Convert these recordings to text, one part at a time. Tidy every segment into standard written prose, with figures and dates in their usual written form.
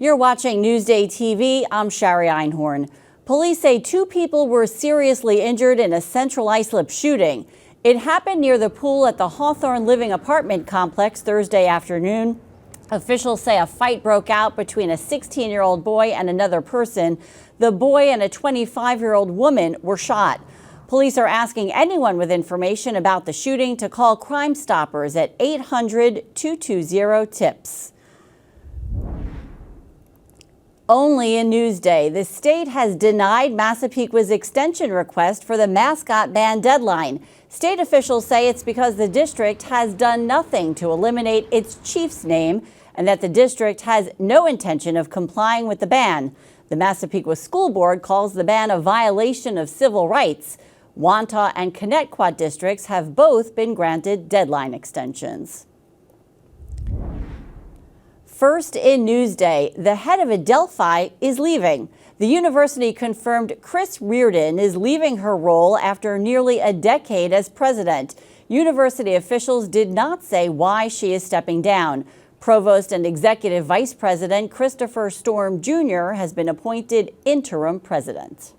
You're watching Newsday TV. I'm Shari Einhorn. Police say 2 people were seriously injured in a Central Islip shooting. It happened near the pool at the Hawthorne Living apartment complex Thursday afternoon. Officials say a fight broke out between a 16-year-old boy and another person. The boy and a 25-year-old woman were shot. Police are asking anyone with information about the shooting to call Crime Stoppers at 800-220-TIPS. Only in Newsday, the state has denied Massapequa's extension request for the mascot ban deadline. State officials say it's because the district has done nothing to eliminate its chief's name and that the district has no intention of complying with the ban. The Massapequa School Board calls the ban a violation of civil rights. Wantagh and Connecticut districts have both been granted deadline extensions. First in Newsday, the head of Adelphi is leaving. The university confirmed Chris Reardon is leaving her role after nearly a decade as president. University officials did not say why she is stepping down. Provost and Executive Vice President Christopher Storm Jr. has been appointed interim president.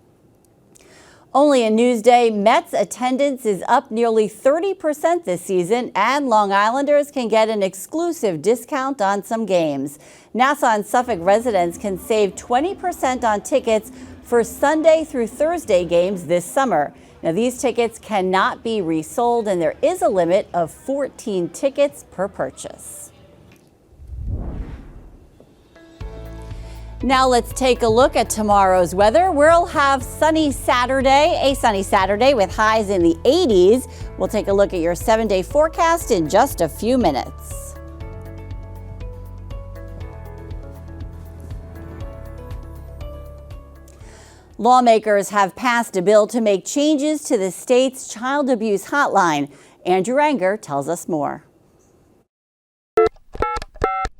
Only in Newsday, Mets attendance is up nearly 30% this season, and Long Islanders can get an exclusive discount on some games. Nassau and Suffolk residents can save 20% on tickets for Sunday through Thursday games this summer. Now, these tickets cannot be resold, and there is a limit of 14 tickets per purchase. Now let's take a look at tomorrow's weather. We'll have a sunny Saturday with highs in the 80s. We'll take a look at your 7-day forecast in just a few minutes. Lawmakers have passed a bill to make changes to the state's child abuse hotline. Andrew Ranger tells us more.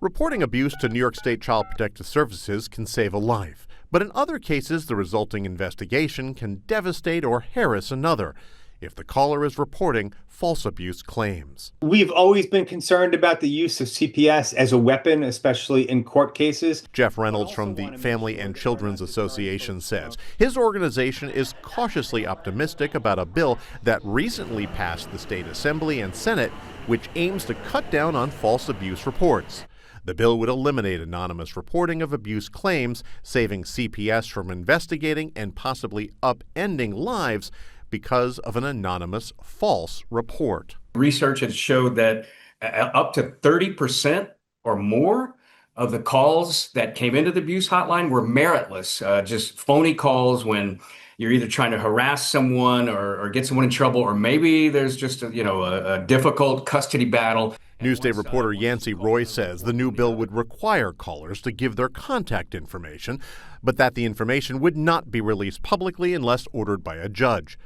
Reporting abuse to New York State Child Protective Services can save a life, but in other cases, the resulting investigation can devastate or harass another if the caller is reporting false abuse claims. We've always been concerned about the use of CPS as a weapon, especially in court cases. Jeff Reynolds from the Family and Children's Association says his organization is cautiously optimistic about a bill that recently passed the state assembly and Senate, which aims to cut down on false abuse reports. The bill would eliminate anonymous reporting of abuse claims, saving CPS from investigating and possibly upending lives because of an anonymous false report. Research has showed that up to 30% or more of the calls that came into the abuse hotline were meritless, just phony calls when you're either trying to harass someone or get someone in trouble, or maybe there's just a difficult custody battle. Newsday reporter Yancey Roy says the new bill would require callers to give their contact information, but that the information would not be released publicly unless ordered by a judge.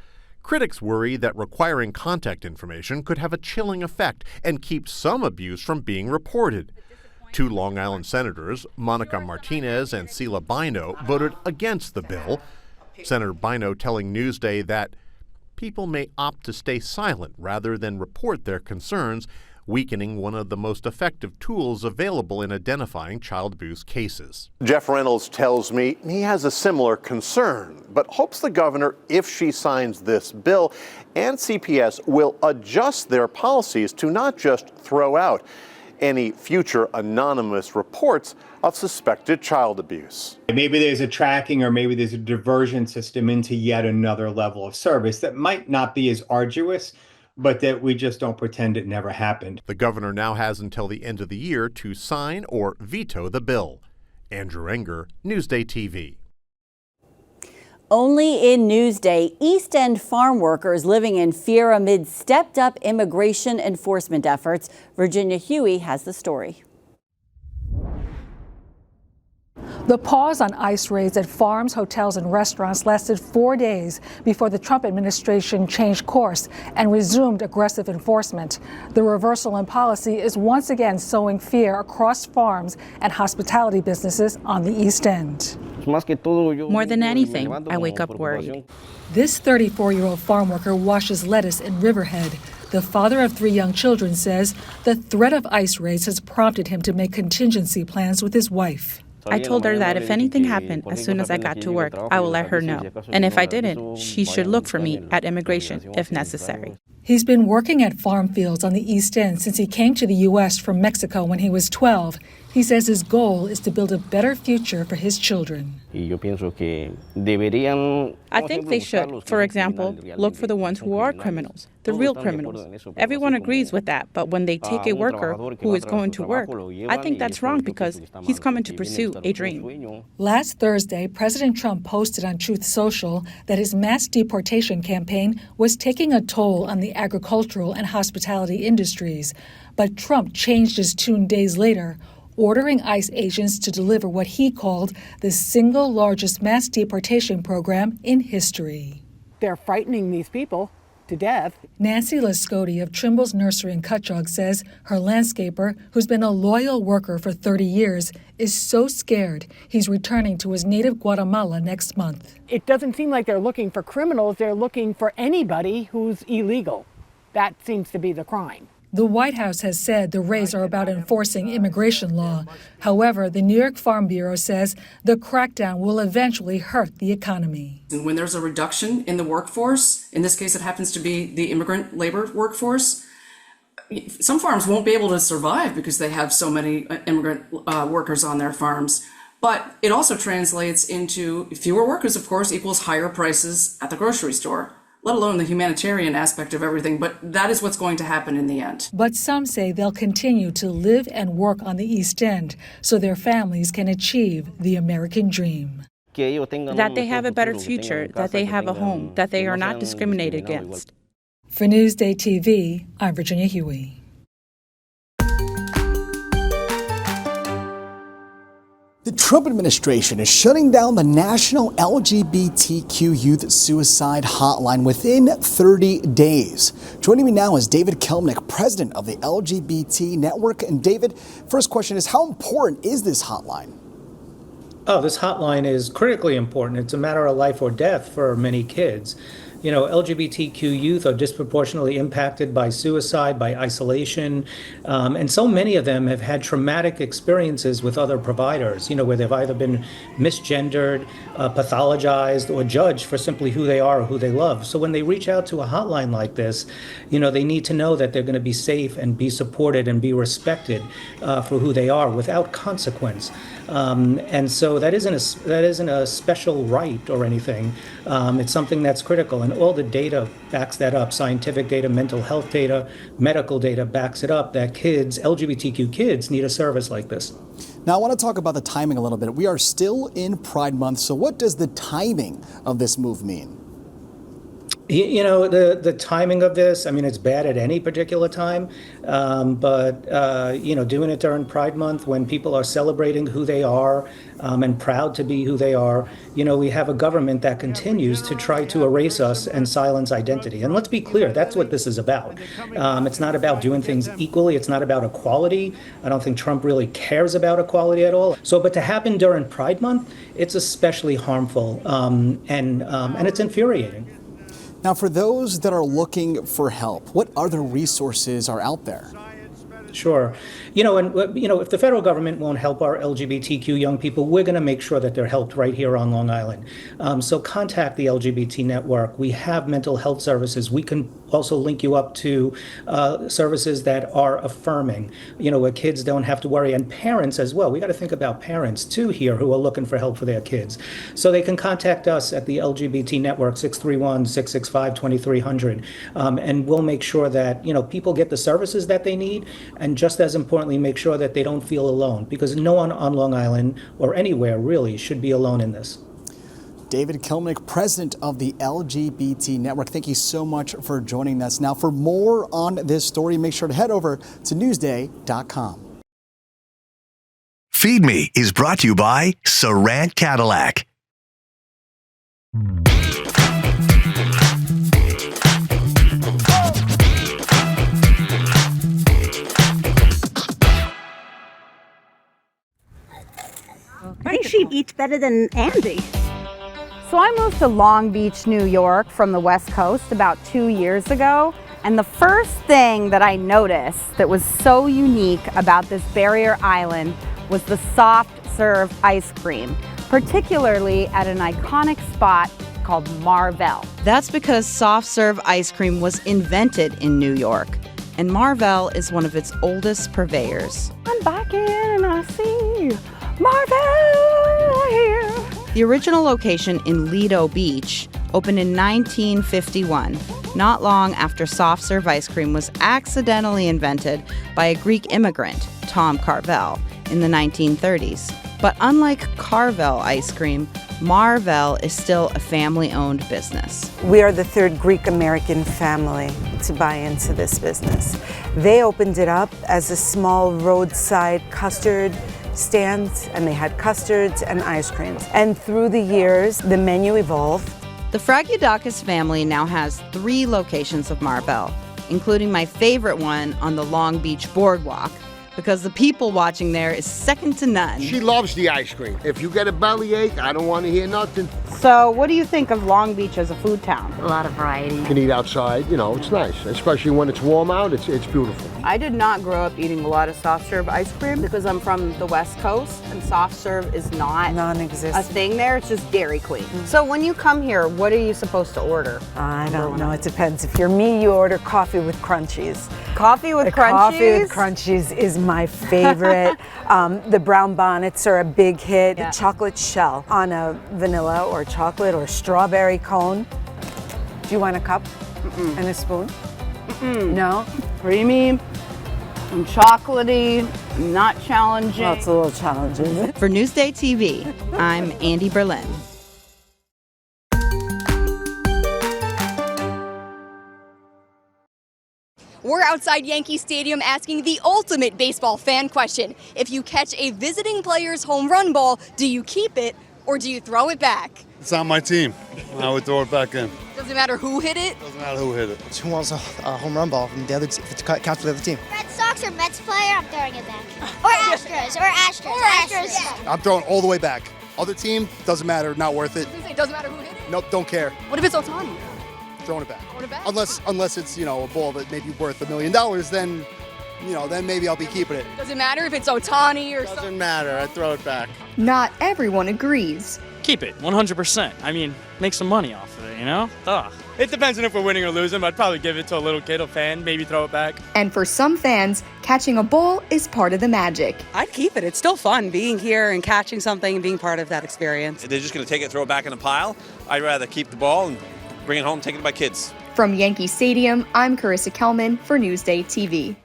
Critics worry that requiring contact information could have a chilling effect and keep some abuse from being reported. 2 Long Island senators, Monica Martinez and Sheila Bino, voted against the bill. Senator Bino telling Newsday that people may opt to stay silent rather than report their concerns, weakening one of the most effective tools available in identifying child abuse cases. Jeff Reynolds tells me he has a similar concern, but hopes the governor, if she signs this bill, and CPS will adjust their policies to not just throw out any future anonymous reports of suspected child abuse. Maybe there's a tracking or maybe there's a diversion system into yet another level of service that might not be as arduous, but that we just don't pretend it never happened. The governor now has until the end of the year to sign or veto the bill. Andrew Enger, Newsday TV. Only in Newsday, East End farm workers living in fear amid stepped-up immigration enforcement efforts. Virginia Huey has the story. The pause on ICE raids at farms, hotels, and restaurants lasted 4 days before the Trump administration changed course and resumed aggressive enforcement. The reversal in policy is once again sowing fear across farms and hospitality businesses on the East End. More than anything, I wake up worried. This 34-year-old farm worker washes lettuce in Riverhead. The father of 3 young children says the threat of ICE raids has prompted him to make contingency plans with his wife. I told her that if anything happened as soon as I got to work, I will let her know. And if I didn't, she should look for me at immigration if necessary. He's been working at farm fields on the East End since he came to the U.S. from Mexico when he was 12. He says his goal is to build a better future for his children. I think they should, for example, look for the ones who are criminals, the real criminals. Everyone agrees with that, but when they take a worker who is going to work, I think that's wrong because he's coming to pursue a dream. Last Thursday, President Trump posted on Truth Social that his mass deportation campaign was taking a toll on the agricultural and hospitality industries. But Trump changed his tune days later, ordering ICE agents to deliver what he called the single largest mass deportation program in history. They're frightening these people to death. Nancy Lascotti of Trimble's Nursery in Cutchogue says her landscaper, who's been a loyal worker for 30 years, is so scared he's returning to his native Guatemala next month. It doesn't seem like they're looking for criminals. They're looking for anybody who's illegal. That seems to be the crime. The White House has said the raids are about enforcing immigration law. However, the New York Farm Bureau says the crackdown will eventually hurt the economy. And when there's a reduction in the workforce, in this case it happens to be the immigrant labor workforce, some farms won't be able to survive because they have so many immigrant workers on their farms. But it also translates into fewer workers, of course, equals higher prices at the grocery store, let alone the humanitarian aspect of everything. But that is what's going to happen in the end. But some say they'll continue to live and work on the East End so their families can achieve the American dream. That they have a better future, that they have a home, that they are not discriminated against. For Newsday TV, I'm Virginia Huey. The Trump administration is shutting down the national LGBTQ youth suicide hotline within 30 days. Joining me now is David Kelmnick, president of the LGBT network. And David, first question is, how important is this hotline? Oh, this hotline is critically important. It's a matter of life or death for many kids. You know, LGBTQ youth are disproportionately impacted by suicide, by isolation, and so many of them have had traumatic experiences with other providers, you know, where they've either been misgendered, pathologized, or judged for simply who they are or who they love. So when they reach out to a hotline like this, you know, they need to know that they're going to be safe and be supported and be respected for who they are without consequence. And so that isn't a special right or anything. It's something that's critical, and all the data backs that up. Scientific data, mental health data, medical data backs it up that kids, LGBTQ kids, need a service like this. Now, I want to talk about the timing a little bit. We are still in Pride Month, so what does the timing of this move mean? You know, the timing of this, I mean, it's bad at any particular time, but, you know, doing it during Pride Month when people are celebrating who they are and proud to be who they are, you know, we have a government that continues to try to erase us and silence identity. And let's be clear, that's what this is about. It's not about doing things equally. It's not about equality. I don't think Trump really cares about equality at all. So, but to happen during Pride Month, it's especially harmful and it's infuriating. Now, for those that are looking for help, what other resources are out there? Sure. You know, and you know, if the federal government won't help our LGBTQ young people, we're going to make sure that they're helped right here on Long Island. So contact the LGBT network. We have mental health services. We can also link you up to services that are affirming, you know, where kids don't have to worry, and parents as well. We got to think about parents too here who are looking for help for their kids. So they can contact us at the LGBT network, 631-665-2300, and we'll make sure that, you know, people get the services that they need. And just as importantly, make sure that they don't feel alone, because no one on Long Island or anywhere really should be alone in this. David Kelmnick, president of the LGBT network, thank you so much for joining us. Now, for more on this story, make sure to head over to Newsday.com. Feed Me is brought to you by Sarant Cadillac. I think she eats better than Andy. So I moved to Long Beach, New York from the West Coast about 2 years ago. And the first thing that I noticed that was so unique about this barrier island was the soft serve ice cream, particularly at an iconic spot called Marvell. That's because soft serve ice cream was invented in New York, and Marvell is one of its oldest purveyors. I'm back in and I see Marvell here. The original location in Lido Beach opened in 1951, not long after soft serve ice cream was accidentally invented by a Greek immigrant, Tom Carvel, in the 1930s. But unlike Carvel ice cream, Marvell is still a family-owned business. We are the third Greek-American family to buy into this business. They opened it up as a small roadside custard stand, and they had custards and ice creams. And through the years, the menu evolved. The Fragiodakis family now has 3 locations of Marvell, including my favorite one on the Long Beach Boardwalk, because the people watching there is second to none. She loves the ice cream. If you get a bellyache, I don't want to hear nothing. So what do you think of Long Beach as a food town? A lot of variety. You can eat outside, you know, it's nice. Especially when it's warm out, it's beautiful. I did not grow up eating a lot of soft serve ice cream because I'm from the West Coast and soft serve is not non-existent a thing there. It's just Dairy Queen. So when you come here, what are you supposed to order? I don't know. It depends. If you're me, you order coffee with crunchies. Coffee with crunchies? Coffee with crunchies is my favorite. The brown bonnets are a big hit. Yeah. The chocolate shell on a vanilla or chocolate or strawberry cone. Do you want a cup and a spoon? No? Creamy and chocolatey, not challenging. Well, it's a little challenging. For Newsday TV, I'm Andy Berlin. We're outside Yankee Stadium asking the ultimate baseball fan question. If you catch a visiting player's home run ball, do you keep it or do you throw it back? It's not my team. I would throw it back in. Doesn't matter who hit it? Doesn't matter who hit it. Who wants a home run ball from the other team? If it counts for the other team. Red Sox or Mets player, I'm throwing it back. Or Astros. I'm throwing all the way back. Other team, doesn't matter, not worth it. It doesn't matter who hit it? Nope, don't care. What if it's Ohtani? Throwing it back. Throwing it back? Unless it's, you know, a ball that may be worth $1 million, then, you know, then maybe I'll be keeping it. Does it matter if it's Ohtani or something? Doesn't matter, I throw it back. Not everyone agrees. Keep it, 100%. I mean, make some money off of it, you know? Ugh. It depends on if we're winning or losing, but I'd probably give it to a little kid, a fan, maybe throw it back. And for some fans, catching a ball is part of the magic. I'd keep it. It's still fun being here and catching something and being part of that experience. If they're just going to take it, throw it back in the pile, I'd rather keep the ball and bring it home, take it to my kids. From Yankee Stadium, I'm Carissa Kelman for Newsday TV.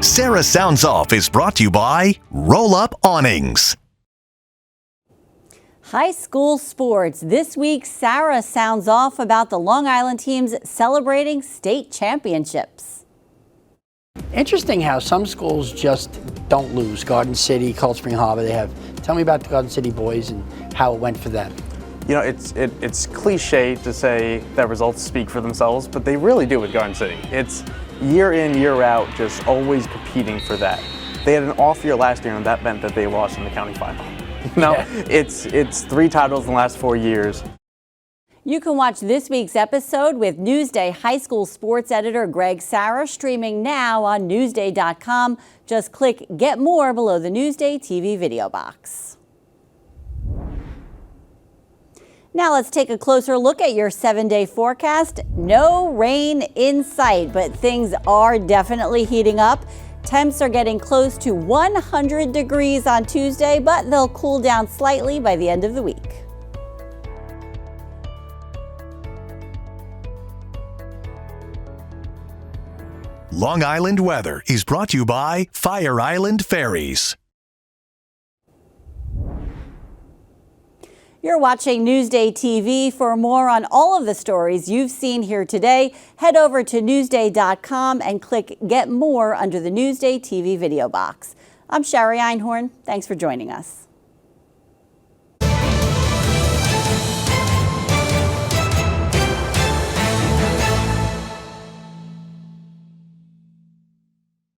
Sarah Sounds Off is brought to you by Roll Up Awnings. High school sports. This week, Sarah sounds off about the Long Island teams celebrating state championships. Interesting how some schools just don't lose. Garden City, Cold Spring Harbor, they have. Tell me about the Garden City boys and how it went for them. You know, it's cliche to say that results speak for themselves, but they really do with Garden City. It's year in, year out, just always competing for that. They had an off year last year, and that meant that they lost in the county final. It's 3 titles in the last 4 years. You can watch this week's episode with Newsday high school sports editor Greg Sarah streaming now on Newsday.com. Just click Get More below the Newsday TV video box. Now let's take a closer look at your 7-day forecast. No rain in sight, but things are definitely heating up. Temps are getting close to 100 degrees on Tuesday, but they'll cool down slightly by the end of the week. Long Island weather is brought to you by Fire Island Ferries. You're watching Newsday TV. For more on all of the stories you've seen here today, head over to Newsday.com and click Get More under the Newsday TV video box. I'm Shari Einhorn. Thanks for joining us.